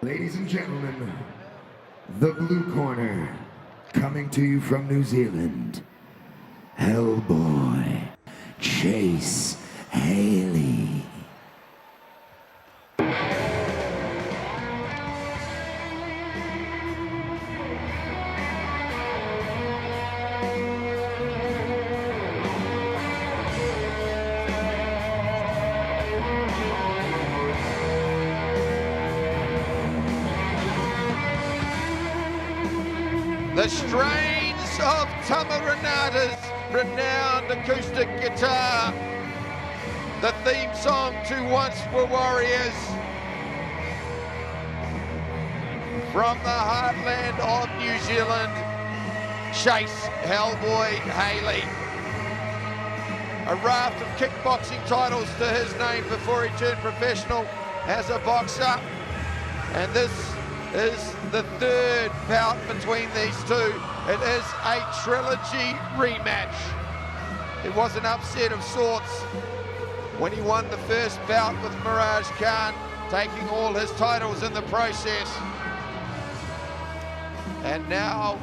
Ladies and gentlemen, the blue corner, coming to you from New Zealand, Hellboy, Chase Haley. The strains of Tamaranada's renowned acoustic guitar, the theme song to Once Were Warriors, from the heartland of New Zealand, Chase Hellboy Haley. A raft of kickboxing titles to his name before he turned professional as a boxer, and this is the third bout between these two. It is a trilogy rematch. It was an upset of sorts when he won the first bout with Mirage Khan, taking all his titles in the process. And now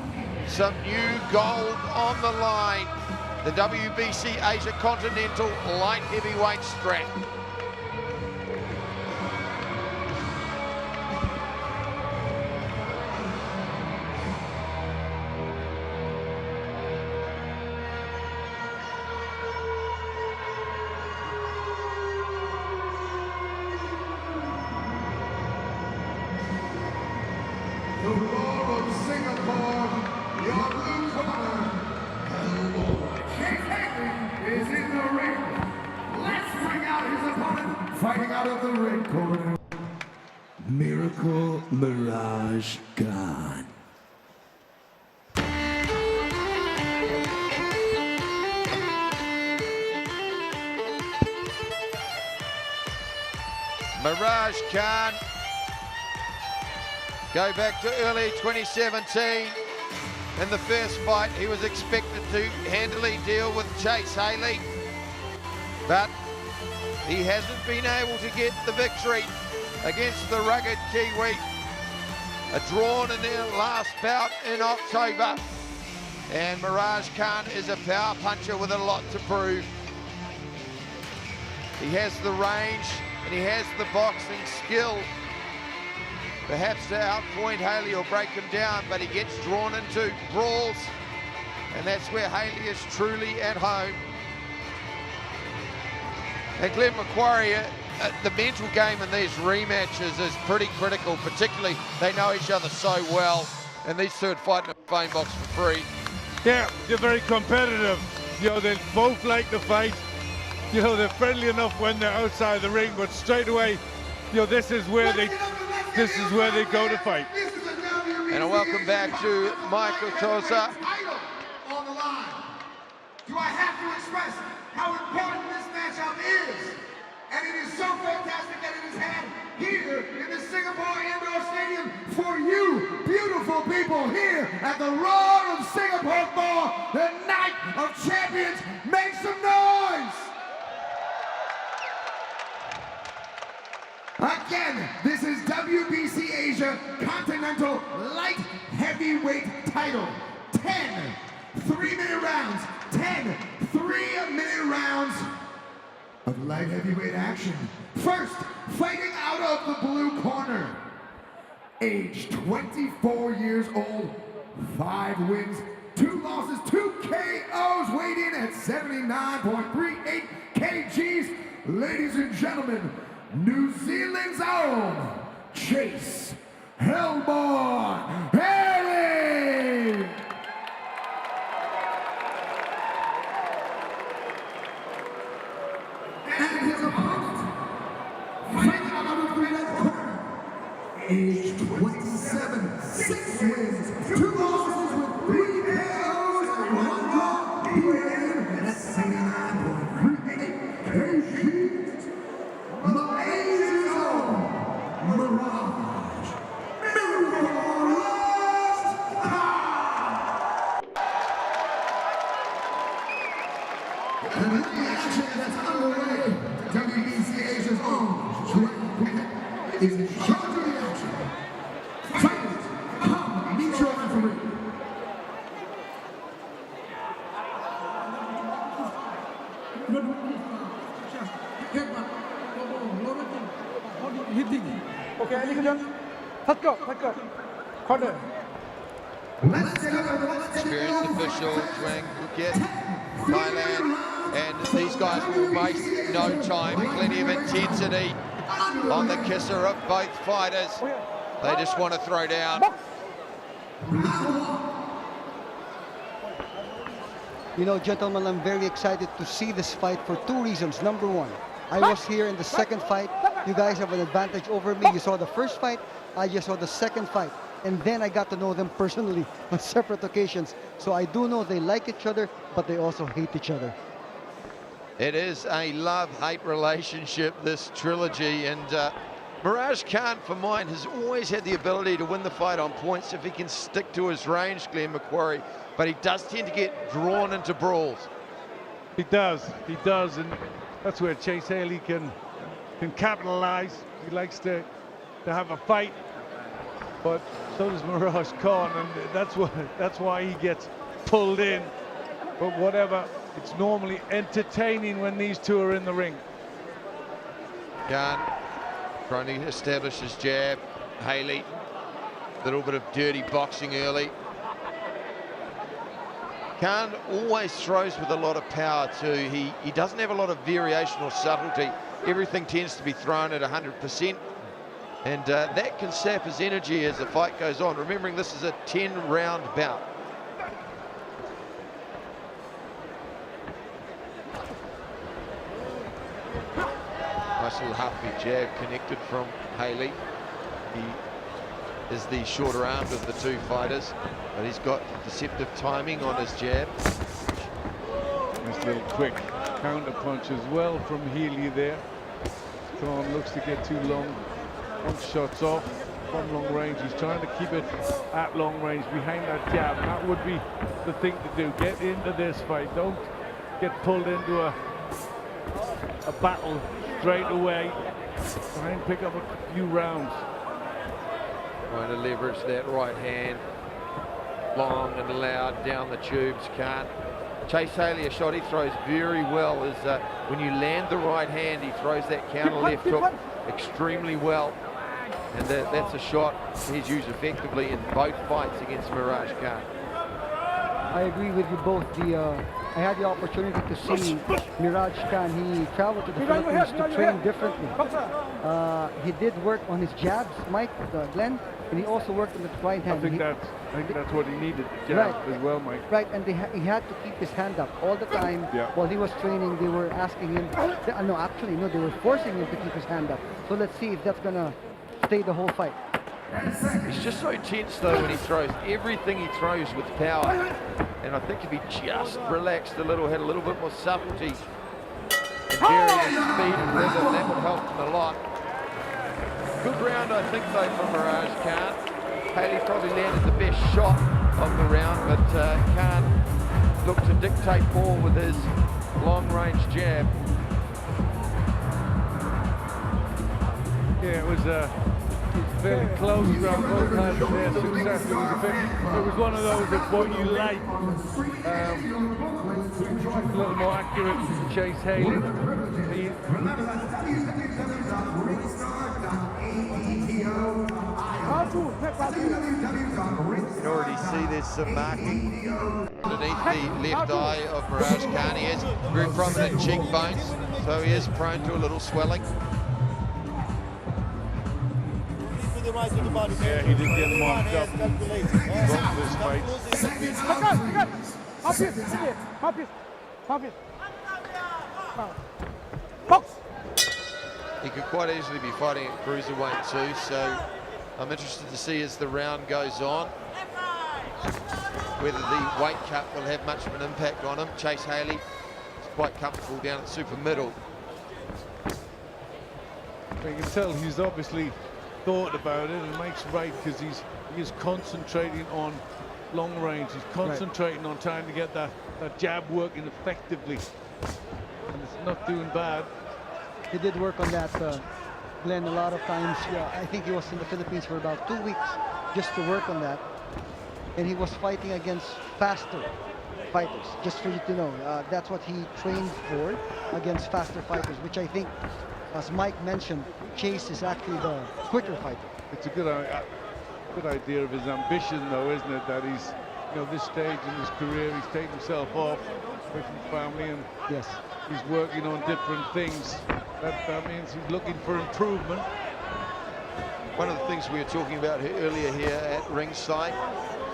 some new gold on the line. The WBC Asia Continental Light Heavyweight strap. The roar of Singapore, your blue corner, Hellboy Chase Haley is in the ring. Let's bring out his opponent. Fighting out of the red corner, Miracle Mirage Khan. Mirage Khan, go back to early 2017. In the first fight, he was expected to handily deal with Chase Haley, but he hasn't been able to get the victory against the rugged Kiwi. A drawn in their last bout in October, and Mirage Khan is a power puncher with a lot to prove. He has the range and he has the boxing skill, perhaps to outpoint Haley or break him down, but he gets drawn into brawls, and that's where Haley is truly at home. And Glenn Macquarie, the mental game in these rematches is pretty critical, particularly they know each other so well, and these two would fight in a phone box for free. Yeah, they're very competitive. You know, they both like to fight. You know, they're friendly enough when they're outside the ring, but straight away, you know, this is where they go to fight. And a welcome back to Michael Tosa. On the line. Do I have to express how important this matchup is? And it is so fantastic that it is had here in the Singapore Indoor Stadium for you, beautiful people here at the Roar of Singapore for the Night of Champions. Make some noise! Again, this is WBC Asia Continental Light Heavyweight title. 10 3-minute rounds. 10 3-minute rounds of light heavyweight action. First, fighting out of the blue corner. Age 24 years old, 5 wins, 2 losses, 2 KOs, weighed in at 79.38 kgs. Ladies and gentlemen, New Zealand's own Chase Hellboy Haley. And his opponent, fighting out of the red corner, age 27, 6 wins, 2 losses with 3 KOs and 1 draw. He weighed in at 79.38 kgs. Malaysia's own Mirage Khan. And with the action that's underway, WBC Asia's own is in charge of the action. Okay, any question? Let's go. Corner. Experienced official, Chuang Phuket, Thailand, and these guys will waste no time. Plenty of intensity on the kisser of both fighters. They just want to throw down. You know, gentlemen, I'm very excited to see this fight for two reasons. Number one, I was here in the second fight. You guys have an advantage over me. You saw the first fight. I just saw the second fight. And then I got to know them personally on separate occasions. So I do know they like each other, but they also hate each other. It is a love-hate relationship, this trilogy, and Mirage Khan, for mine, has always had the ability to win the fight on points if he can stick to his range, Glenn Macquarie, but he does tend to get drawn into brawls. He does, and that's where Chase Haley can capitalize. He likes to have a fight, but so does Mirage Khan, and that's why he gets pulled in. But whatever, it's normally entertaining when these two are in the ring. Khan trying to establish his jab. Haley, a little bit of dirty boxing early. Khan always throws with a lot of power too. He doesn't have a lot of variation or subtlety. Everything tends to be thrown at 100%. And that can sap his energy as the fight goes on. Remembering this is a 10-round bout. Nice little half-beat jab connected from Haley. He is the shorter armed of the two fighters, but he's got deceptive timing on his jab. Nice little quick counter punch as well from Healy there. Khan looks to get too long. One shot's off from long range. He's trying to keep it at long range behind that jab. That would be the thing to do. Get into this fight. Don't get pulled into a battle straight away. Try and pick up a few rounds. Trying to leverage that right hand. Long and loud down the tubes. Can't. Chase Haley, a shot he throws very well is when you land the right hand, he throws that counter left hook extremely well. And that's a shot he's used effectively in both fights against Mirage Khan. I agree with you both. I had the opportunity to see Mirage Khan. He traveled to the Philippines to train differently. He did work on his jabs, Mike, Glenn, and he also worked on the right hand. I think that's what he needed, the jab as well, Mike. Right, and he had to keep his hand up all the time. While he was training, they were asking him, no, they were forcing him to keep his hand up. So let's see if that's going to stay the whole fight. He's just so tense though when he throws. Everything he throws with power. And I think if he just relaxed a little, had a little bit more subtlety and varied his speed and rhythm, that would help him a lot. Good round, I think, though, from Mirage Khan. Haley probably landed the best shot of the round, but Khan looked to dictate more with his long-range jab. Yeah, it was very close round both times there. Success. It was one of those that's what you like. A little more accurate. Chase Haley. You can already see there's some marking underneath the left eye of Mirage Khan. He has very prominent cheekbones, so he is prone to a little swelling. Yeah, he did get marked up from this fight. He could quite easily be fighting at cruiserweight too, so I'm interested to see as the round goes on whether the weight cut will have much of an impact on him. Chase Haley is quite comfortable down at super middle. You can tell he's obviously thought about it, and Mike's right, because he is concentrating on long range. He's concentrating on trying to get that jab working effectively, and it's not doing bad. He did work on that, Glenn, a lot of times. Yeah, I think he was in the Philippines for about 2 weeks just to work on that, and he was fighting against faster fighters, just for you to know. That's what he trained for against faster fighters, which I think, as Mike mentioned, Chase is actually the quicker fighter. It's a good idea of his ambition, though, isn't it? That he's, this stage in his career, he's taken himself off away from family, and Yes. he's working on different things. That means he's looking for improvement. One of the things we were talking about earlier here at ringside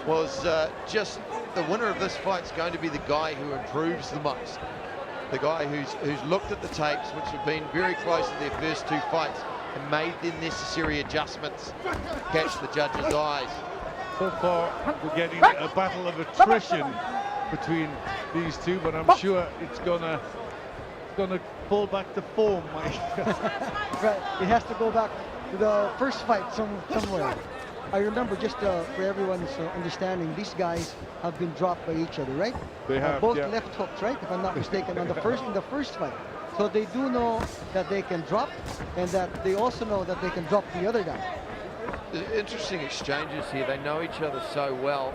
was just the winner of this fight's going to be the guy who improves the most. The guy who's looked at the tapes, which have been very close to their first two fights, and made the necessary adjustments, catch the judge's eyes. So far, we're getting a battle of attrition between these two, but I'm sure it's gonna fall back to form, Mike. Right, it has to go back to the first fight somewhere. I remember, just for everyone's understanding, these guys have been dropped by each other, right? They have, both yeah. left hooks, right? If I'm not mistaken, in the first fight. So they do know that they can drop, and that they also know that they can drop the other guy. Interesting exchanges here. They know each other so well,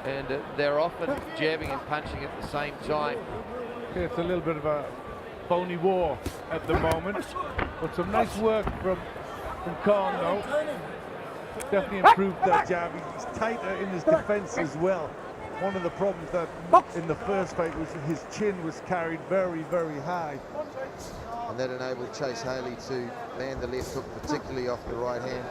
and they're often jabbing and punching at the same time. It's a little bit of a phony war at the moment, but some nice work from Khan, though. Definitely improved that jab. He's tighter in his defense as well. One of the problems that in the first fight was his chin was carried very, very high. And that enabled Chase Haley to land the left hook, particularly off the right hand.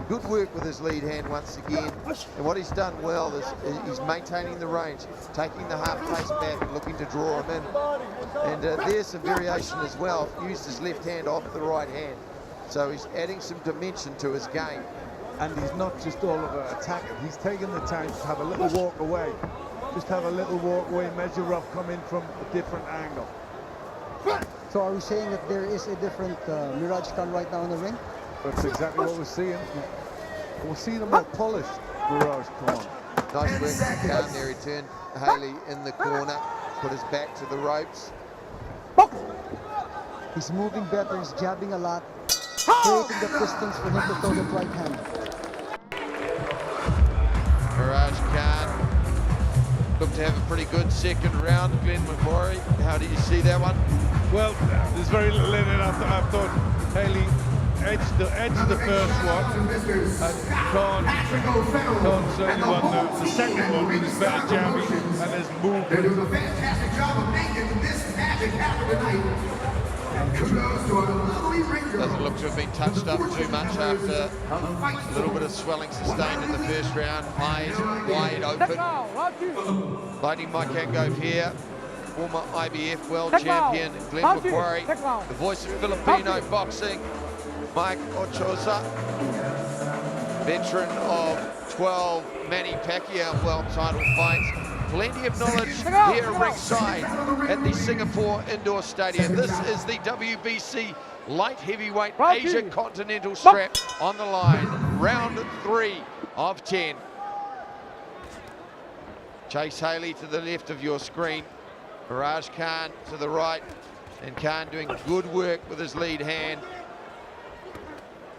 Good work with his lead hand once again. And what he's done well is he's maintaining the range, taking the half pace back and looking to draw him in. And there's some variation as well. Used his left hand off the right hand. So he's adding some dimension to his game. And he's not just all of an attacker. He's taken the time to have a little walk away. Just have a little walk away, measure up, come in from a different angle. So are we saying that there is a different Mirage Khan right now in the ring? That's exactly what we're seeing. We're seeing a more polished Mirage Khan. Nice work from Khan there. He turned Haley in the corner, put his back to the ropes. He's moving better, he's jabbing a lot, creating the distance for him to throw the right hand. Mirage Khan looked to have a pretty good second round. Glenn McMurray, how do you see that one? Well, there's very little in it. I thought Haley edged the first one, and Khan certainly won the second one with his better jabbing and his movement. They do a fantastic job of making this magic happen tonight. And kudos to our lovely ring girl. Doesn't look to have been touched up too much after a little bit of swelling sustained in the first round. Eyes wide open. Fighting Mike Angove here. Former IBF world champion Glenn McQuarrie, the voice of Filipino boxing. Mike Ochoa, veteran of 12 Manny Pacquiao world title fights. Plenty of knowledge here ringside at the Singapore Indoor Stadium. This is the WBC light heavyweight Asia Continental strap on the line. Round 3 of 10. Chase Haley to the left of your screen. Mirage Khan to the right. And Khan doing good work with his lead hand.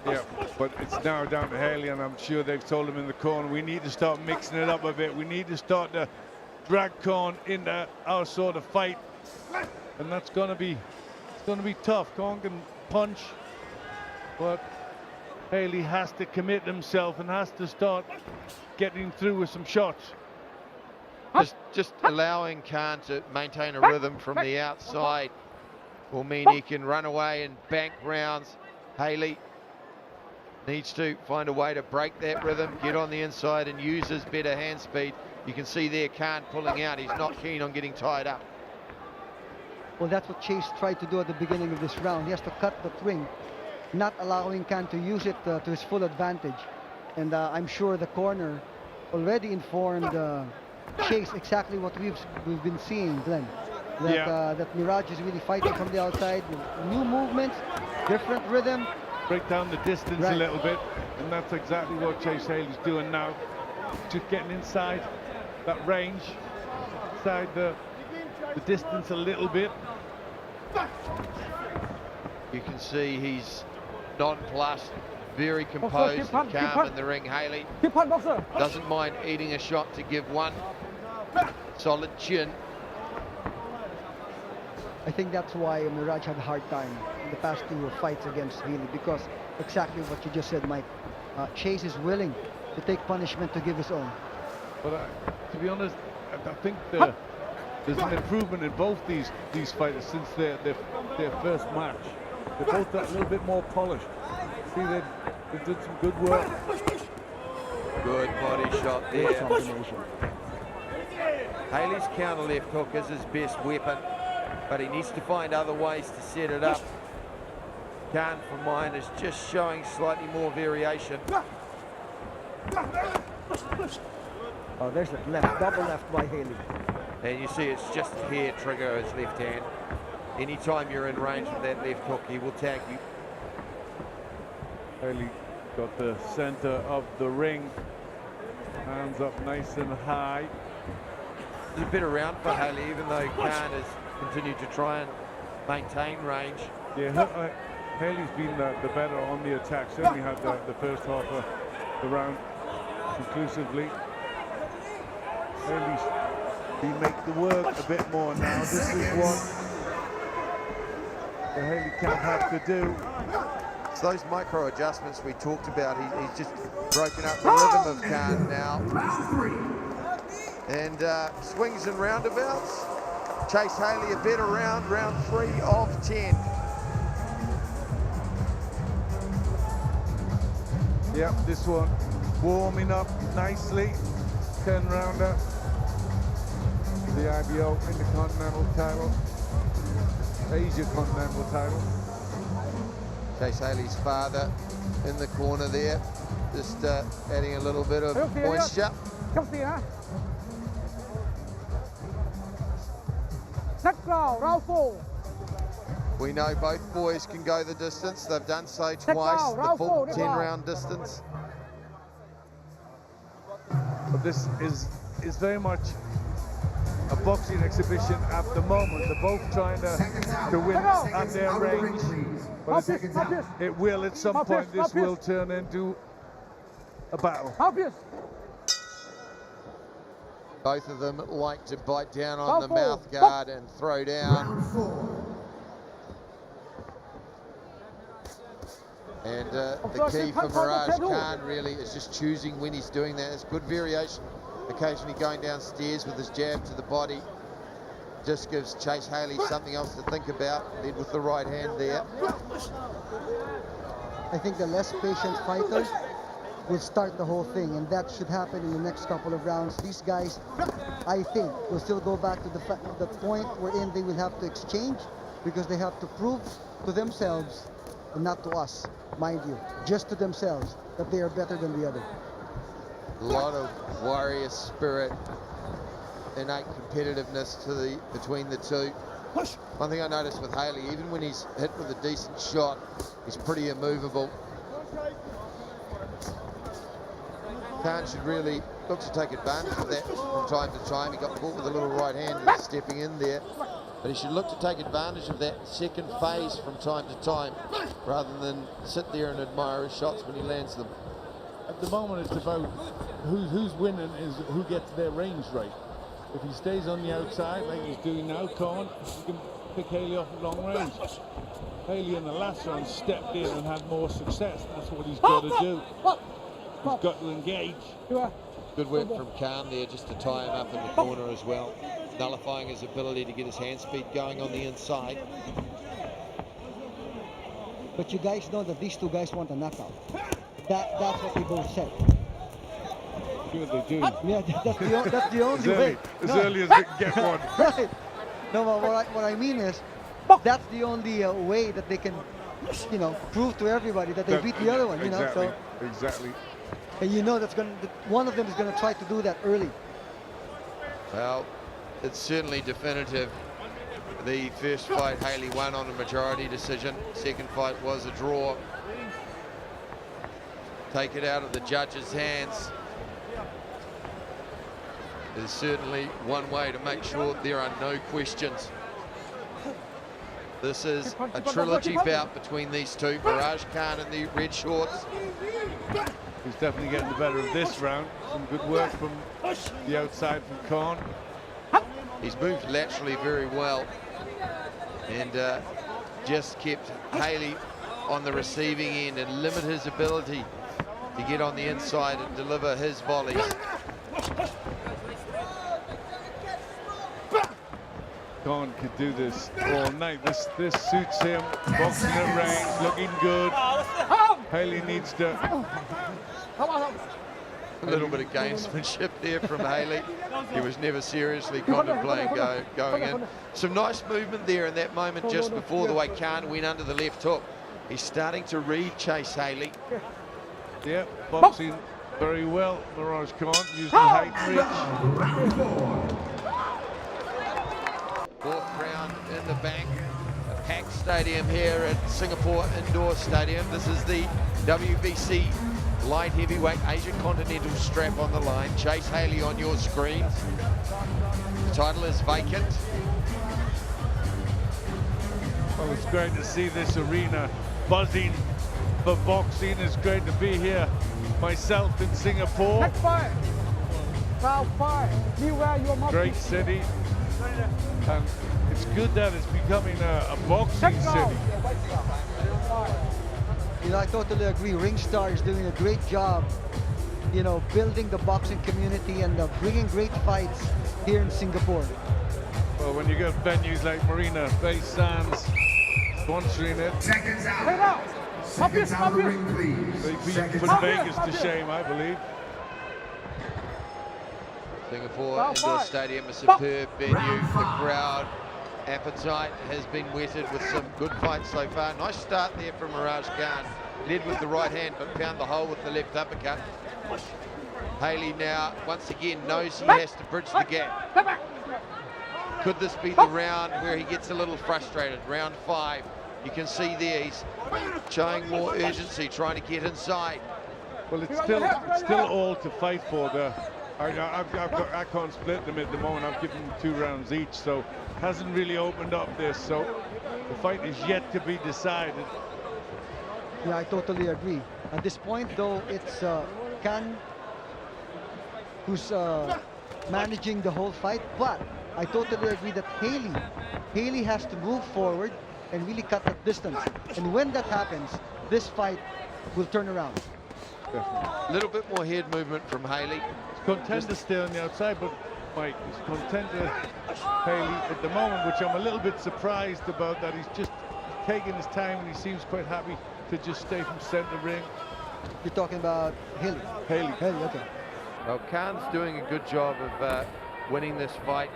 Yeah, but it's now down to Haley, and I'm sure they've told him in the corner, we need to start mixing it up a bit. We need to start to drag Khan into our sort of fight, and that's going to be tough. Khan can punch, but Haley has to commit himself and has to start getting through with some shots. Just allowing Khan to maintain a rhythm from the outside will mean he can run away and bank rounds. Haley needs to find a way to break that rhythm, get on the inside and use his better hand speed. You can see there Khan pulling out. He's not keen on getting tied up. Well, that's what Chase tried to do at the beginning of this round. He has to cut the ring, not allowing Khan to use it to his full advantage. And I'm sure the corner already informed Chase exactly what we've been seeing, Glenn. That Mirage is really fighting from the outside, new movements, different rhythm. Break down the distance a little bit, and that's exactly what Chase Haley's doing now. Just getting inside that range, inside the distance a little bit. You can see he's nonplussed, very composed and calm in the ring. Haley doesn't mind eating a shot to give one. Solid chin. I think that's why Mirage had a hard time in the past two fights against Healy, because exactly what you just said, Mike. Chase is willing to take punishment to give his own. But to be honest, I think there's an improvement in both these fighters since their first match. They're both a little bit more polished. See, they did some good work. Good body shot Great there. combination. Haley's counter left hook is his best weapon, but he needs to find other ways to set it up. Khan, for mine, is just showing slightly more variation. Oh, there's a left, double left by Healy. And you see it's just a hair trigger his left hand. Anytime you're in range of that left hook, he will tag you. Haley got the center of the ring. Hands up nice and high. It's a bit around for Haley, even though Khan has continued to try and maintain range. Yeah, Haley's been the better on the attack. Certainly had the first half of the round conclusively. Haley's he make the work a bit more now. This is what the Haley can't have to do. It's those micro adjustments we talked about. He's just broken up the rhythm of Khan now. And swings and roundabouts. Chase Haley a better round 3 of 10. Yep, this one warming up nicely. 10 rounder. The IBO Intercontinental title. Asia Continental title. Chase Haley's father in the corner there. Just adding a little bit of moisture. Next round, round 4. We know both boys can go the distance. They've done so twice, the full 10-round distance. But this is very much a boxing exhibition at the moment. They're both trying to win at their range. But it will, at some point, this will turn into a battle. Both of them like to bite down on the mouth guard and throw down. And the key for Mirage Khan really is just choosing when he's doing that. It's good variation, occasionally going downstairs with his jab to the body. Just gives Chase Haley something else to think about. Led with the right hand there. I think the less patient fighters will start the whole thing, and that should happen in the next couple of rounds. These guys, I think, will still go back to the point wherein they will have to exchange, because they have to prove to themselves, and not to us, mind you, just to themselves, that they are better than the other. A lot of warrior spirit, innate competitiveness between the two. One thing I noticed with Haley, even when he's hit with a decent shot, he's pretty immovable. Khan should really look to take advantage of that from time to time. He got caught with a little right hand stepping in there. But he should look to take advantage of that second phase from time to time, rather than sit there and admire his shots when he lands them. At the moment, it's about who's winning is who gets their range right. If he stays on the outside, like he's doing now, Khan, he can pick Haley off at long range. Haley in the last round stepped in and had more success. That's what he's got to do. He's got to engage. Good work from Khan there just to tie him up in the corner as well, nullifying his ability to get his hand speed going on the inside. But you guys know that these two guys want a knockout. That's what they both said. Sure they do. Yeah, that's the only way. As early as they can get one. Right. No, but what I mean is, that's the only way that they can, prove to everybody that they beat the other one. Exactly. So. Exactly. And that one of them is going to try to do that early. Well, it's certainly definitive. The first fight, Haley won on a majority decision. Second fight was a draw. Take it out of the judges' hands. There's certainly one way to make sure there are no questions. This is a trilogy bout between these two, Mirage Khan in the red shorts. He's definitely getting the better of this round. Some good work from the outside from Khan. He's moved laterally very well and just kept Haley on the receiving end and limit his ability to get on the inside and deliver his volleys. Khan could do this all night. This suits him. Boxing at range, looking good. Haley needs to. A little bit of gamesmanship there from Haley. He was never seriously contemplating going in. Some nice movement there in that moment just before the way Khan went under the left hook. He's starting to read Chase Haley. Yeah, boxing very well. Mirage Khan using height and reach. Fourth round in the bank. A packed stadium here at Singapore Indoor Stadium. This is the WBC light heavyweight Asian Continental strap on the line. Chase Haley on your screens. The title is vacant. Well, it's great to see this arena buzzing for boxing. It's great to be here myself in Singapore. Next fight. Round 5. Beware your mouth. Great city. And it's good that it's becoming a boxing city. You know, I totally agree. Ringstar is doing a great job, you know, building the boxing community and bringing great fights here in Singapore. Well, when you get venues like Marina Bay Sands sponsoring it, Seconds out. Seconds out of the ring, please. they put Vegas to shame, I believe. Singapore Indoor Stadium, a superb venue. The crowd appetite has been whetted with some good fights so far. Nice start there from Mirage Khan. Led with the right hand, but found the hole with the left uppercut. Haley now, once again, knows he has to bridge the gap. Could this be the round where he gets a little frustrated? Round 5. You can see there he's showing more urgency, trying to get inside. Well, it's still all to fight for. I can't split them at the moment. I've given them 2 rounds each, so hasn't really opened up this. So the fight is yet to be decided. Yeah, I totally agree. At this point, though, it's Khan who's managing the whole fight, but I totally agree that Haley has to move forward and really cut that distance. And when that happens, this fight will turn around. Definitely. A little bit more head movement from Haley. He's content to stay on the outside, but Mike is content with Haley at the moment, which I'm a little bit surprised about, that he's just taking his time and he seems quite happy to just stay from center ring. You're talking about Haley. Haley, okay. Well, Khan's doing a good job of winning this fight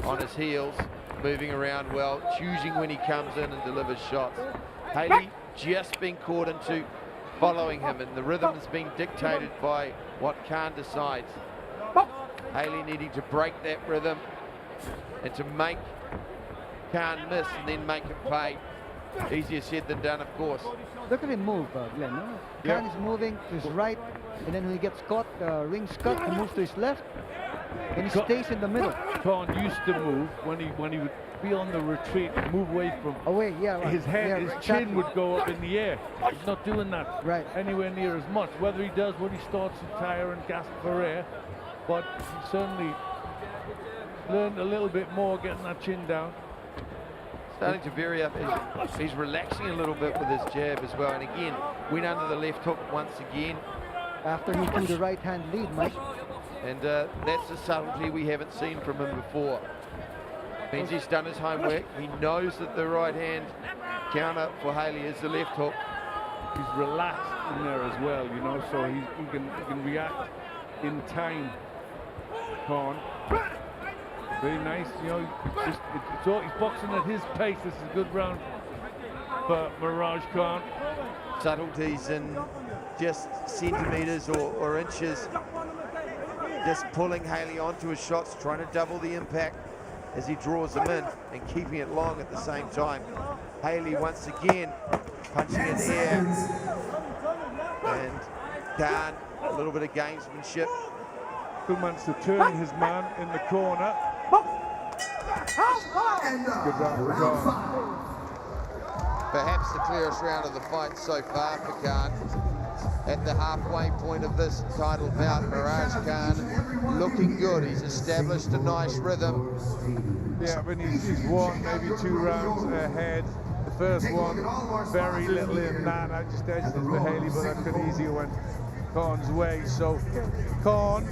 on his heels, moving around well, choosing when he comes in and delivers shots. Haley just been caught into following him, and the rhythm has been dictated by what Khan decides. Haley needing to break that rhythm and to make Khan miss and then make him pay. Easier said than done, of course. Look at him move, Glenn. No? Yeah. Khan is moving to his right, and then when he gets caught, ring's cut, he moves to his left, and he stays in the middle. Khan used to move when he would be on the retreat, move away from Away, yeah, right. his head, yeah, his right, chin exactly. would go up in the air. He's not doing that Right. anywhere near as much. Whether he does when he starts to tire and gasp for air, but he certainly learned a little bit more getting that chin down. Starting to vary up. He's relaxing a little bit with his jab as well. And again, went under the left hook once again. After he threw the right hand lead, Mike. And that's a subtlety we haven't seen from him before. Means he's done his homework. He knows that the right hand counter for Haley is the left hook. He's relaxed in there as well, you know, so he can react in time. Khan. Very nice, you know, he's boxing at his pace. This is a good round for Mirage Khan. Subtleties in just centimetres or inches. Just pulling Haley onto his shots, trying to double the impact as he draws them in and keeping it long at the same time. Haley once again punching in air. And Khan, a little bit of gamesmanship. Still managed to turn his man in the corner. Good round for Khan. Perhaps the clearest round of the fight so far for Khan. at the halfway point of this title bout. Mirage Khan looking good. He's established a nice rhythm. Yeah, but he's won maybe 2 rounds ahead. The first one, very little in that. I just edged it for Haley, but that could easily went Khan's way. So Khan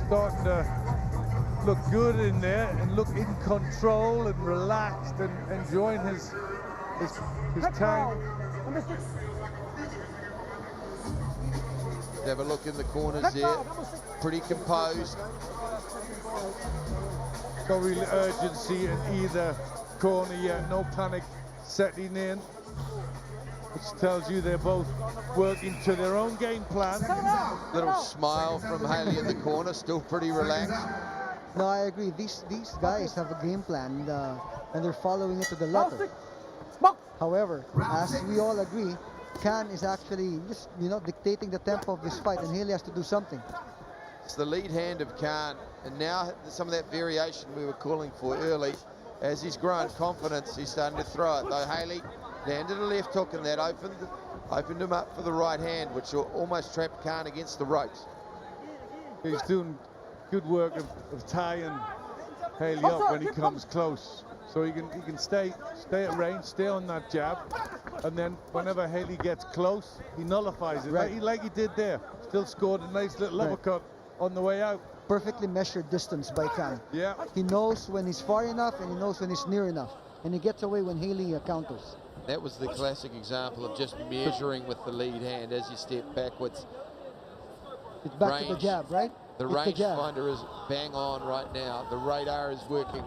starting to look good in there and look in control and relaxed and enjoying his time. Have a look in the corners there. Pretty composed. No real urgency in either corner yet. No panic setting in, which tells you they're both working to their own game plan. Little smile from Haley in the corner, still pretty relaxed. No, I agree. These guys have a game plan and they're following it to the letter. However, as we all agree, Khan is actually just, dictating the tempo of this fight, and Haley has to do something. It's the lead hand of Khan, and now some of that variation we were calling for early. As he's grown confidence, he's starting to throw it. Though Haley landed a left hook, and that opened him up for the right hand, which almost trapped Khan against the ropes. He's doing good work of tying Haley up when he comes close, so he can stay at range, stay on that jab, and then whenever Haley gets close, he nullifies it, right, like he did there. Still scored a nice little uppercut on the way out. Perfectly measured distance by Khan. Yeah. He knows when he's far enough and he knows when he's near enough, and he gets away when Haley counters. That was the classic example of just measuring with the lead hand as you step backwards. It's back to the jab, right? The rangefinder is bang on right now. The radar is working.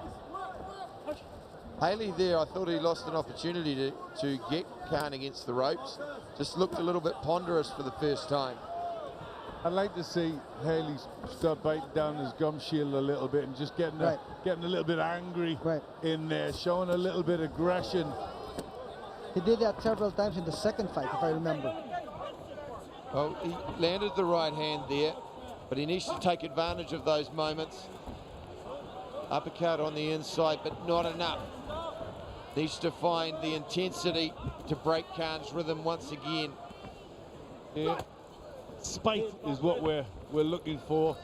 Haley there, I thought he lost an opportunity to get Khan against the ropes. Just looked a little bit ponderous for the first time. I'd like to see Haley start biting down his gum shield a little bit and just getting a little bit angry in there, showing a little bit of aggression. He did that several times in the second fight, if I remember. Well, he landed the right hand there, but he needs to take advantage of those moments. Uppercut on the inside, but not enough. Needs to find the intensity to break Khan's rhythm once again. Yeah. Spite is what we're looking for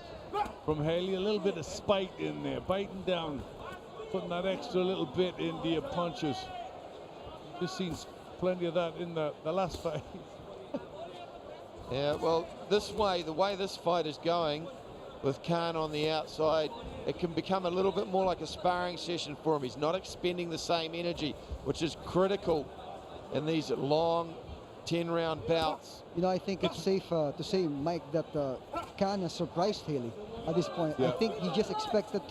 from Haley. A little bit of spite in there, biting down, putting that extra little bit into your punches. Just seen plenty of that in the last fight. Yeah, well, the way this fight is going, with Khan on the outside, it can become a little bit more like a sparring session for him. He's not expending the same energy, which is critical in these long 10-round bouts. I think it's safe to say, Mike, that Khan has surprised Haley at this point. Yeah. I think he just expected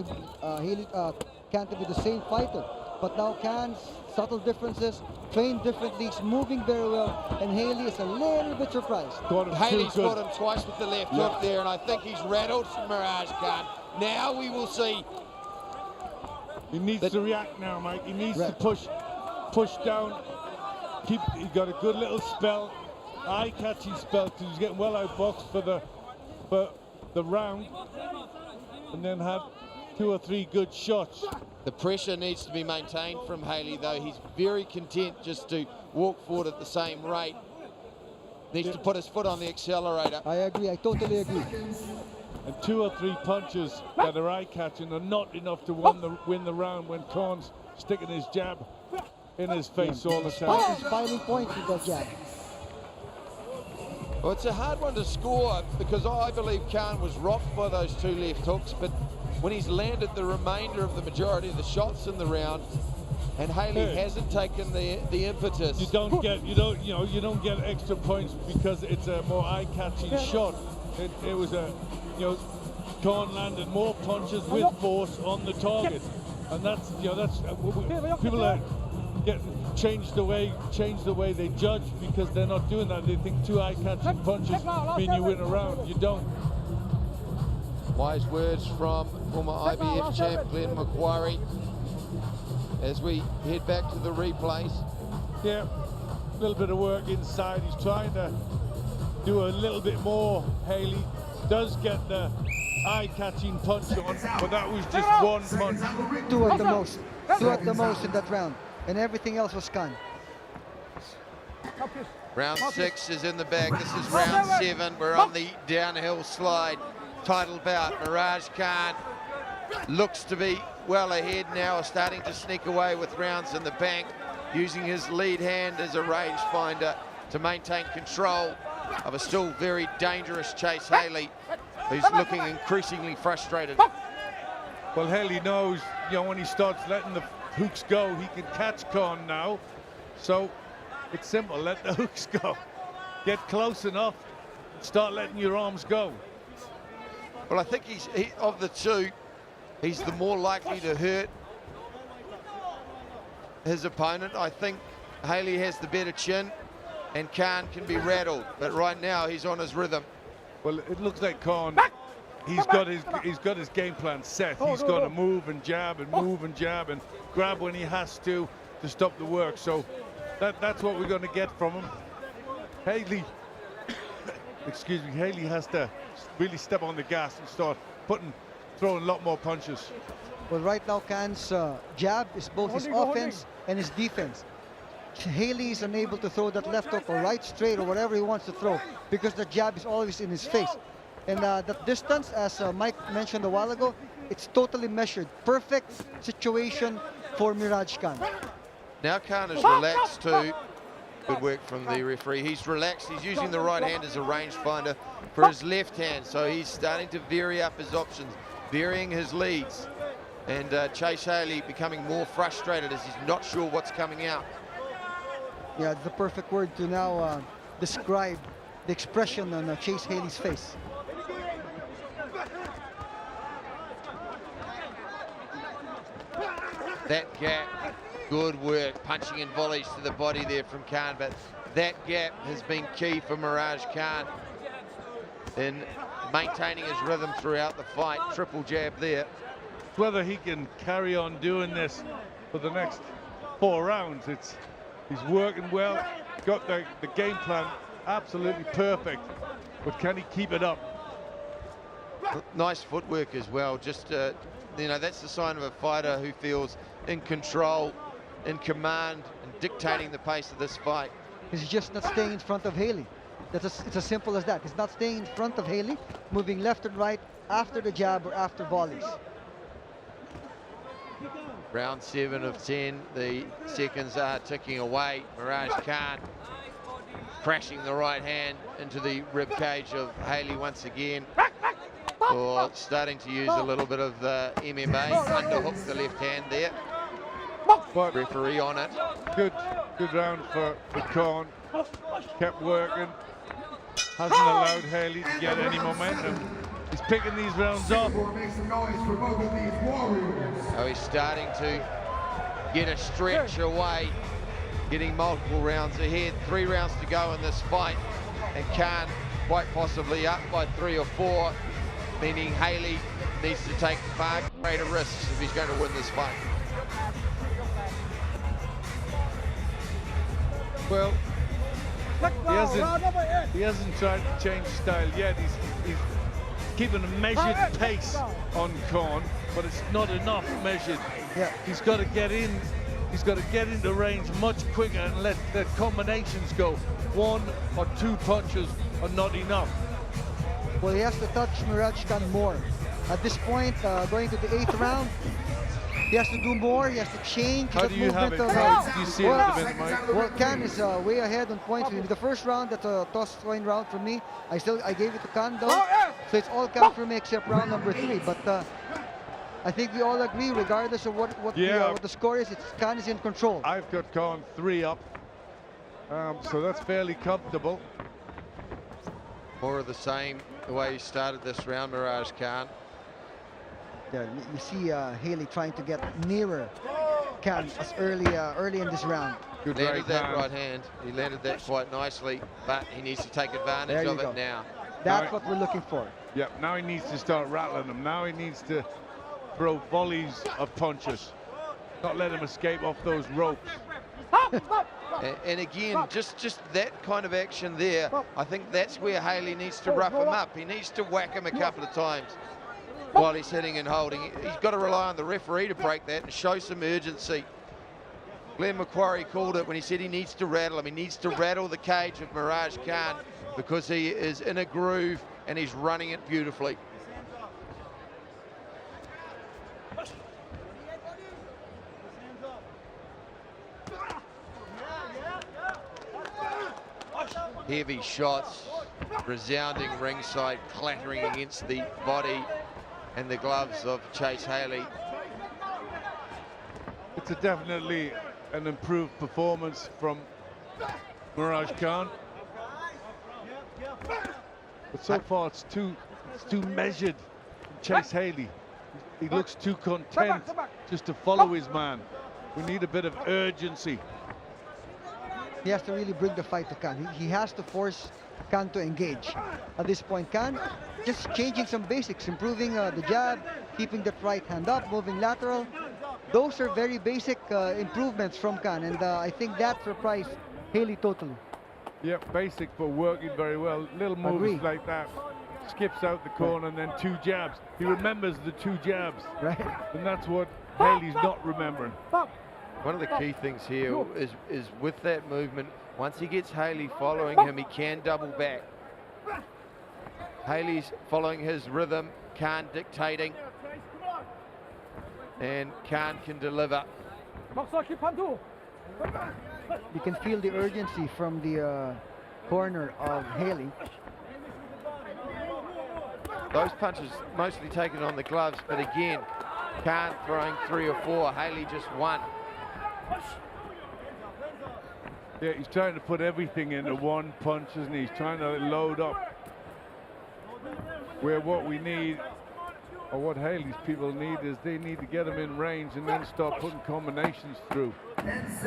Khan to be the same fighter. But now Khan's subtle differences, trained differently, he's moving very well, and Haley is a little bit surprised. Haley's got him twice with the left hook there, and I think he's rattled Mirage Khan. Now we will see. He needs to react now, Mike. He needs to push down. He got a good little spell, eye-catching spell, because he's getting well outboxed for the round, and then had 2 or 3 good shots. The pressure needs to be maintained from Haley, though. He's very content just to walk forward at the same rate. Needs to put his foot on the accelerator. I agree. I totally agree. And 2 or 3 punches that are eye-catching are not enough to win the round when Khan's sticking his jab in his face all the time. He's filing points with that jab. Well, it's a hard one to score because I believe Khan was rocked by those 2 left hooks, but when he's landed the remainder of the majority of the shots in the round, and Haley hasn't taken the impetus. You don't get extra points because it's a more eye-catching shot. It was Khan landed more punches with force on the target, and that's people are change the way they judge because they're not doing that. They think 2 eye-catching punches mean you win a round. You don't. Wise words from former IBF champ Glenn Macquarie as we head back to the replays. Yeah, a little bit of work inside. He's trying to do a little bit more. Haley does get the eye-catching punch on, but that was just 1 punch. 2 at the most. 2 at the most in that round. And everything else was Khan. Round 6 is in the bag. This is round 7. We're on the downhill slide. Title bout. Mirage Khan looks to be well ahead now, starting to sneak away with rounds in the bank, using his lead hand as a rangefinder to maintain control of a still very dangerous Chase Haley, who's looking increasingly frustrated. Well, Haley knows, you know, when he starts letting the hooks go, he can catch Khan now. So it's simple, let the hooks go. Get close enough, start letting your arms go. Well, I think of the two, he's the more likely to hurt his opponent. I think Haley has the better chin and Khan can be rattled, but right now he's on his rhythm. Well, it looks like Khan, he's got his game plan set. He's got to move and jab and move and jab and grab when he has to stop the work. So that's what we're going to get from him. Haley, excuse me, Haley has to really step on the gas and start throwing a lot more punches. Well, right now, Khan's jab is both his offense and his defense. Haley is unable to throw that left hook or right straight or whatever he wants to throw because the jab is always in his face. And that distance, as Mike mentioned a while ago, it's totally measured. Perfect situation for Mirage Khan. Now Khan is relaxed too. Good work from the referee. He's relaxed. He's using the right hand as a rangefinder for his left hand. So he's starting to vary up his options, varying his leads. And Chase Haley becoming more frustrated as he's not sure what's coming out. Yeah, it's the perfect word to now describe the expression on Chase Haley's face. That gap, good work, punching in volleys to the body there from Khan, but that gap has been key for Mirage Khan in maintaining his rhythm throughout the fight. Triple jab there. Whether he can carry on doing this for the next 4 rounds, he's working well, got the game plan absolutely perfect, but can he keep it up? Nice footwork as well. Just, you know, that's the sign of a fighter who feels in control, in command, and dictating the pace of this fight. He's just not staying in front of Haley. It's as simple as that. He's not staying in front of Haley, moving left and right after the jab or after volleys. Round 7 of 10, the seconds are ticking away. Mirage Khan crashing the right hand into the rib cage of Haley once again. Or starting to use a little bit of MMA, underhook the left hand there. But referee on it. Good round for Khan. Kept working. Hasn't allowed Haley to get any momentum. He's picking these rounds up. Oh, he's starting to get a stretch away, getting multiple rounds ahead. 3 rounds to go in this fight, and Khan quite possibly up by 3 or 4, meaning Haley needs to take far greater risks if he's going to win this fight. Well, he hasn't tried to change style yet. He's keeping a measured pace on Khan, but it's not enough measured. Yeah. He's got to get in. He's got to get into range much quicker and let the combinations go. 1 or 2 punches are not enough. Well, he has to touch Mirage Khan more. At this point, going to the 8th round, he has to do more. He has to change How the do you have it? movement How do you see it at the minute, Mike? Well, Khan is way ahead on points. In the first round, that's a toss coin round for me. I gave it to Khan though, so it's all Khan for me except round number 3. But I think we all agree, regardless of what the score is, Khan is in control. I've got Khan 3 up, so that's fairly comfortable. More of the same, the way he started this round, Mirage Khan. Yeah, you see Haley trying to get nearer Khan as early in this round. Good landed that right hand. He landed that quite nicely, but he needs to take advantage of it now. That's what we're looking for. Yeah, now he needs to start rattling them. Now he needs to throw volleys of punches. Not let him escape off those ropes. And again, just that kind of action there, I think that's where Haley needs to rough him up. He needs to whack him a couple of times while he's hitting and holding. He's got to rely on the referee to break that and show some urgency. Glenn Macquarie called it when he said he needs to rattle him. He needs to rattle the cage of Mirage Khan because he is in a groove and he's running it beautifully. Heavy shots, resounding ringside, clattering against the body and the gloves of Chase Haley. It's definitely an improved performance from Mirage Khan. But so far it's too measured from Chase Haley. He looks too content just to follow his man. We need a bit of urgency. He has to really bring the fight to Khan. He has to force Khan to engage. At this point, Khan just changing some basics, improving the jab, keeping that right hand up, moving lateral. Those are very basic improvements from Khan, and I think that surprised Haley totally. Yeah, basic, but working very well. Little moves Agree. like that. Skips out the corner and then 2 jabs. He remembers the 2 jabs. Right. And that's what Haley's not remembering. One of the key things here is with that movement, once he gets Haley following him, he can double back. Haley's following his rhythm, Khan dictating, and Khan can deliver. You can feel the urgency from the corner of Haley. Those punches mostly taken on the gloves, but again, Khan throwing 3 or 4, Haley just 1. Yeah, he's trying to put everything into one punch, isn't he? He's trying to load up. Where what we need, or what Haley's people need, is they need to get him in range and then start putting combinations through.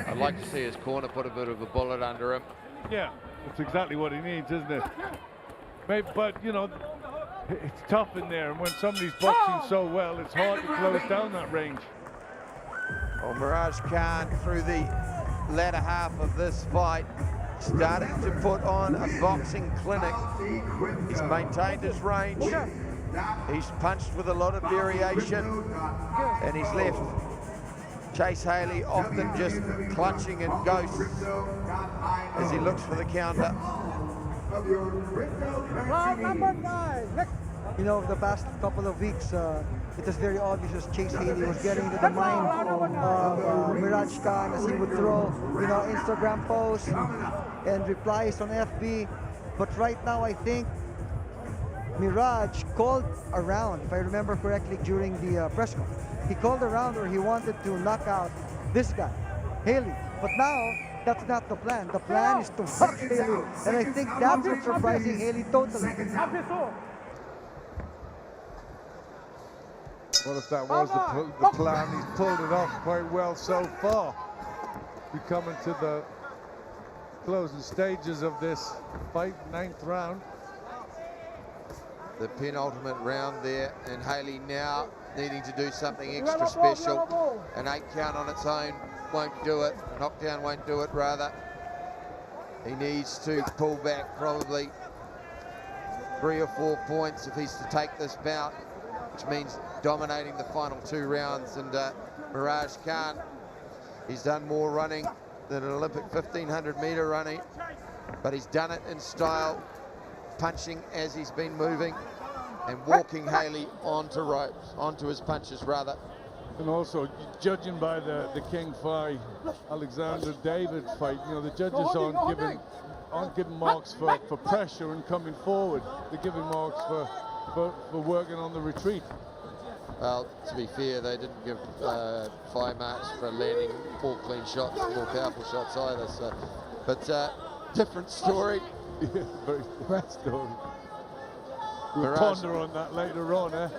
I'd like to see his corner put a bit of a bullet under him. Yeah, that's exactly what he needs, isn't it? Maybe, but, you know, it's tough in there, and when somebody's boxing so well, it's hard to close down that range. Well, Mirage Khan, through the latter half of this fight, starting to put on a boxing clinic. He's maintained his range. He's punched with a lot of variation, and he's left Chase Haley often just clutching in ghosts as he looks for the counter. You know, the past couple of weeks, it was very obvious as Chase Haley was getting into the mind of Mirage Khan as he would throw, you know, Instagram posts and replies on FB. But right now, I think Mirage called around, if I remember correctly, during the press conference. He called around where he wanted to knock out this guy, Haley. But now, that's not the plan. The plan is to fuck Haley. And I think that's what's surprising Haley totally. Well, if that was the plan, he's pulled it off quite well so far. We're coming to the closing stages of this fight, 9th round. The penultimate round there, and Haley now needing to do something extra special. An 8 count on its own won't do it. A knockdown won't do it, rather. He needs to pull back probably 3 or 4 points if he's to take this bout, which means dominating the final 2 rounds. And Mirage Khan, he's done more running than an Olympic 1500 meter running, but he's done it in style, punching as he's been moving and walking Haley onto ropes, onto his punches rather. And also, judging by the King Fly Alexander David fight, you know, the judges aren't giving marks for pressure and coming forward. They're giving marks for working on the retreat. Well, to be fair, they didn't give 5 marks for landing more clean shots, more powerful shots either. So, but different story. Yeah, very different story. We'll Mirage, ponder on that later on, eh?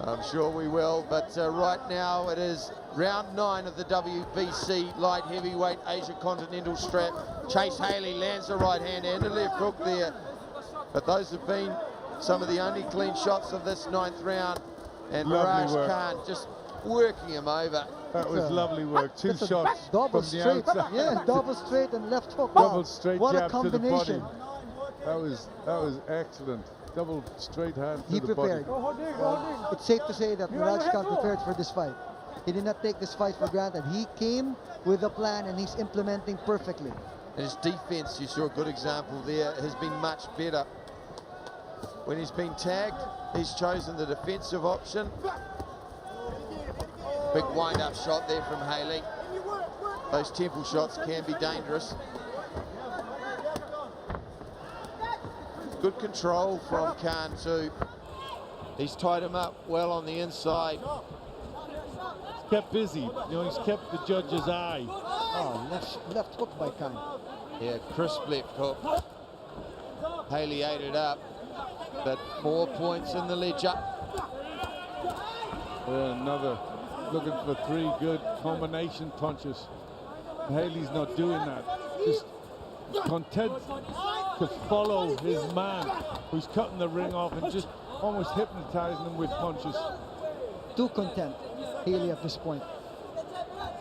I'm sure we will, but right now it is round 9 of the WBC light heavyweight Asia Continental strap. Chase Haley lands a right hand and a left hook there, but those have been some of the only clean shots of this 9th round, and Mirage Khan just working him over. That was lovely work. 2 shots Double from the straight, outside. yeah, double straight and left hook. Double straight what jab a combination. to the body. That was excellent. Double straight hand to He the prepared. body. It's safe to say that Mirage Khan prepared for this fight. He did not take this fight for granted. He came with a plan and he's implementing perfectly. And his defense, you saw a good example there, has been much better. When he's been tagged, he's chosen the defensive option. Big wind-up shot there from Haley. Those temple shots can be dangerous. Good control from Khan too. He's tied him up well on the inside. He's kept busy. You know, he's kept the judge's eye. Oh, left hook by Khan. Yeah, crisp left hook. Haley ate it up, but more points in the ledger. Another looking for 3 good combination punches. Haley's not doing that. Just content to follow his man who's cutting the ring off and just almost hypnotizing him with punches. Too content, Haley, at this point.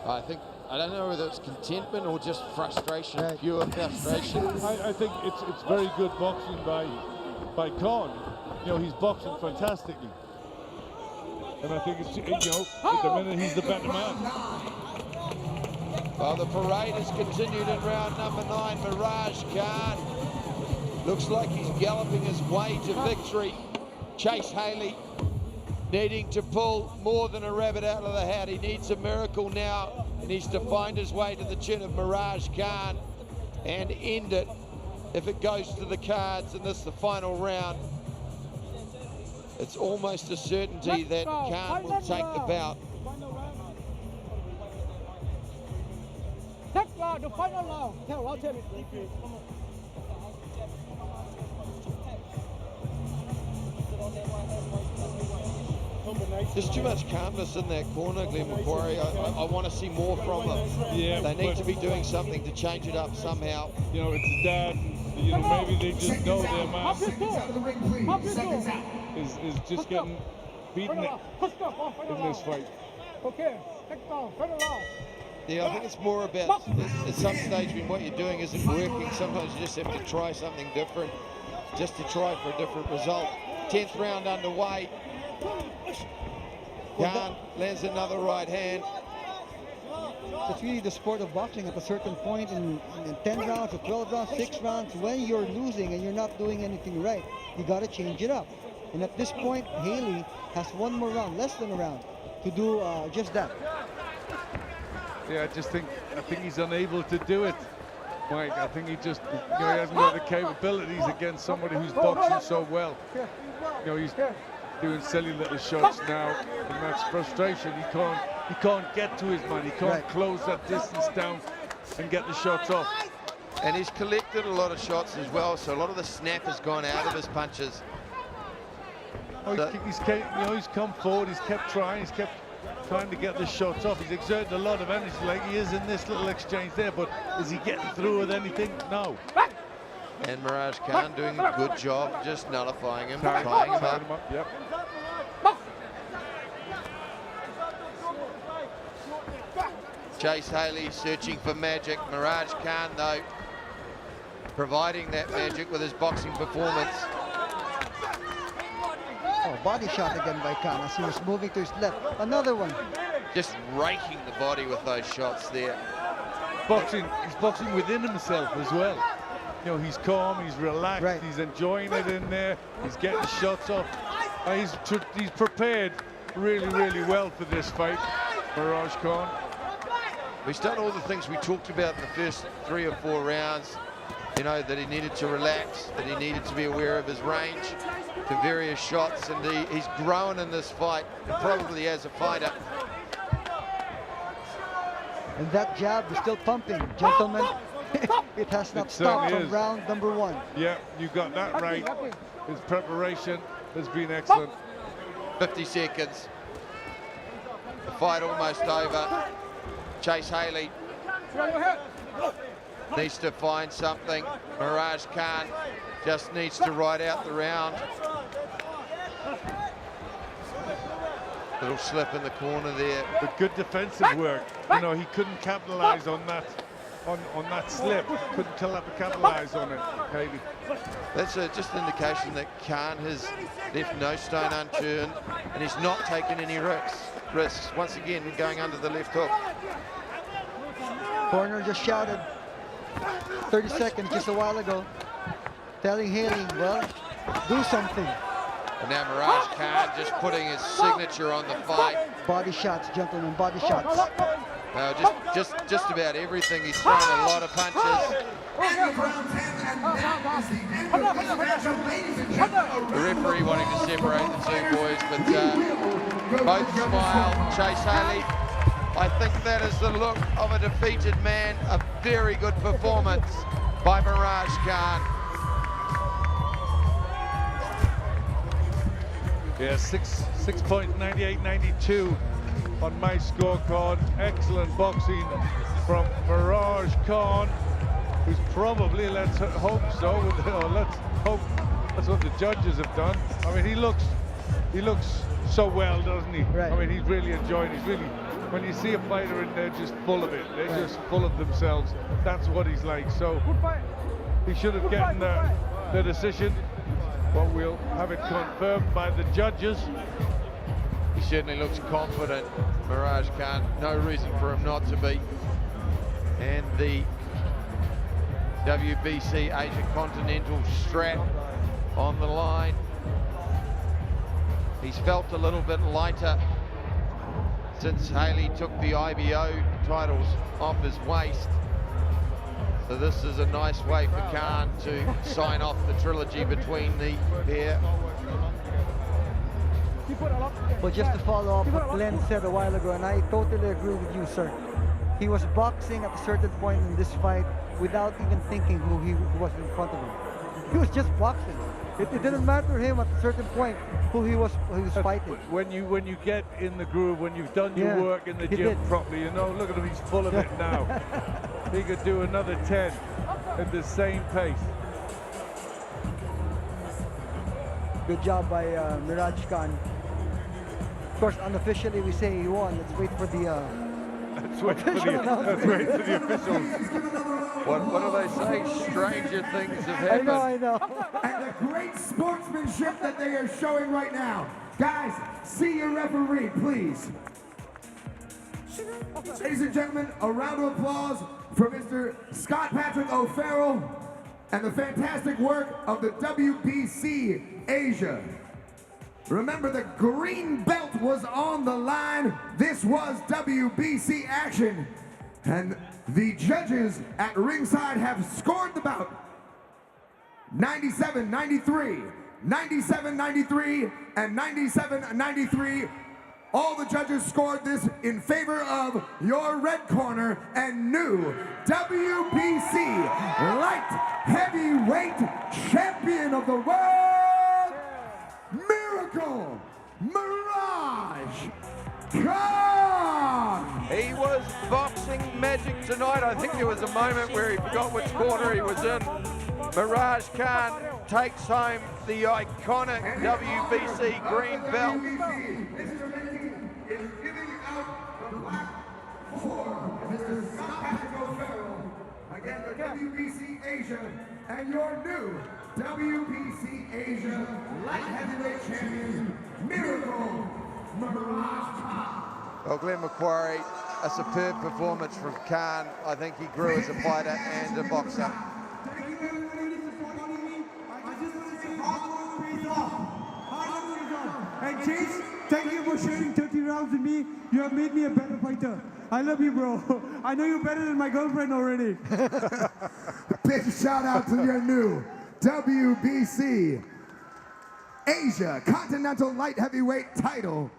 I don't know whether it's contentment or just frustration, Right. pure frustration. I think it's very good boxing by Khan. You know, he's boxing fantastically. And I think it's, you know, at the minute he's the better man. Well, the parade has continued in round number 9. Mirage Khan looks like he's galloping his way to victory. Chase Haley needing to pull more than a rabbit out of the hat. He needs a miracle now. He needs to find his way to the chin of Mirage Khan and end it if it goes to the cards and this is the final round. It's almost a certainty that Khan will take the bout. Next round, the final round. I'll tell you. There's too much calmness in that corner, Glenn Macquarie. I want to see more from them. Yeah, they need to be doing something to change it up somehow. You know, it's his dad. You know, maybe they just know their man is just getting beaten in this fight. Okay, next round, final round. Yeah, I think it's more about at some stage when what you're doing isn't working, sometimes you just have to try something different, just to try for a different result. 10th round underway. Khan lands another right hand. It's really the sport of boxing at a certain point in 10 rounds or 12 rounds, 6 rounds, when you're losing and you're not doing anything right, you got to change it up. And at this point, Haley has 1 more round, less than a round, to do just that. Yeah, I think he's unable to do it, Mike. I think he just, you know, he hasn't got the capabilities against somebody who's boxing so well. You know, he's doing silly little shots now, and that's frustration. He can't get to his man. He can't close that distance down and get the shots off. And he's collected a lot of shots as well, so a lot of the snap has gone out of his punches. Oh, he's come forward. He's kept trying. He's kept trying to get the shots off. He's exerted a lot of energy like he is in this little exchange there, but is he getting through with anything? No. And Mirage Khan doing a good job just nullifying him, tying him up. Yep. Chase Haley searching for magic. Mirage Khan, though, providing that magic with his boxing performance. Oh, body shot again by Khan as he was moving to his left. Another one. Just raking the body with those shots there. He's boxing within himself as well. You know, he's calm, he's relaxed, he's enjoying it in there, he's getting the shots off. He's prepared really, really well for this fight, Mirage Khan. He's done all the things we talked about in the first 3 or 4 rounds. You know, that he needed to relax, that he needed to be aware of his range to various shots, and he's grown in this fight, probably as a fighter. And that jab is still pumping, gentlemen. It has not stopped from round number 1. Yeah, you got that right. His preparation has been excellent. 50 seconds. The fight almost over. Chase Haley needs to find something. Mirage Khan just needs to ride out the round. Little slip in the corner there. But good defensive work. You know, he couldn't capitalize on that on that slip. Couldn't capitalize on it, Haley. That's just an indication that Khan has left no stone unturned and he's not taken any risks. Once again, going under the left hook. Corner just shouted 30 seconds just a while ago, telling Haley, well, do something. And now Mirage Khan just putting his signature on the fight. Body shots, gentlemen, body shots. Just about everything. He's thrown a lot of punches. The referee wanting to separate the two boys, but both smile. Chase Haley, I think that is the look of a defeated man. A very good performance by Mirage Khan. Yeah, 6.9892 on my scorecard. Excellent boxing from Mirage Khan, who's probably, let's hope so, let's hope that's what the judges have done. I mean, he looks so well, doesn't he? Right. I mean, he's really enjoying it. He's really, when you see a fighter and they're just full of it, they're just full of themselves, that's what he's like. So he should have gotten the decision, but we'll have it confirmed by the judges. He certainly looks confident, Mirage Khan. No reason for him not to be. And the WBC Asia Continental strap on the line. He's felt a little bit lighter since Haley took the IBO titles off his waist. So this is a nice way for Khan to sign off the trilogy between the pair. But just to follow up what Glenn said a while ago, and I totally agree with you, sir. He was boxing at a certain point in this fight without even thinking who was in front of him. He was just boxing. It didn't matter to him at a certain point who he was fighting. When you get in the groove, when you've done your work in the gym properly, you know, look at him, he's full of it now. He could do another 10 at the same pace. Good job by Mirage Khan. Of course, unofficially we say he won. Let's wait for the officials. What do they say? Stranger things have happened. I know. And the great sportsmanship that they are showing right now. Guys, see your referee, please. Ladies and gentlemen, a round of applause for Mr. Scott Patrick O'Farrell and the fantastic work of the WBC Asia. Remember, the green belt was on the line. This was WBC action. And the judges at ringside have scored the bout 97-93, 97-93, and 97-93. All the judges scored this in favor of your red corner and new WBC light heavyweight champion of the world, Miracle Mirage Khan. He was boxing magic tonight. I think there was a moment where he forgot which corner he was in. Mirage Khan takes home the iconic WBC green belt. Is giving out the black for Mr. Scott Patrick O'Farrell. Again, the WBC Asia and your new WBC Asia light heavyweight champion, Miracle Mirage Khan. Well, Glenn Macquarie, a superb performance from Khan. I think he grew as a fighter and a boxer. Thank you everybody supporting me. I just want to say hard work pays off. Hard work pays off. And Chase, thank you for sharing 30 rounds with me. You have made me a better fighter. I love you, bro. I know you're better than my girlfriend already. Big shout out to your new WBC Asia Continental Light Heavyweight title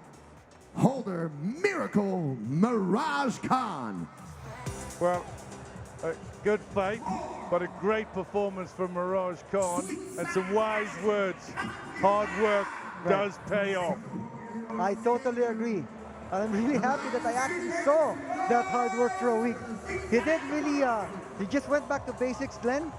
holder, Miracle Mirage Khan. Well, a good fight, but a great performance from Mirage Khan and some wise words. Hard work does pay off. I totally agree. I'm really happy that I actually saw that hard work for a week. He did really, he just went back to basics, Glenn.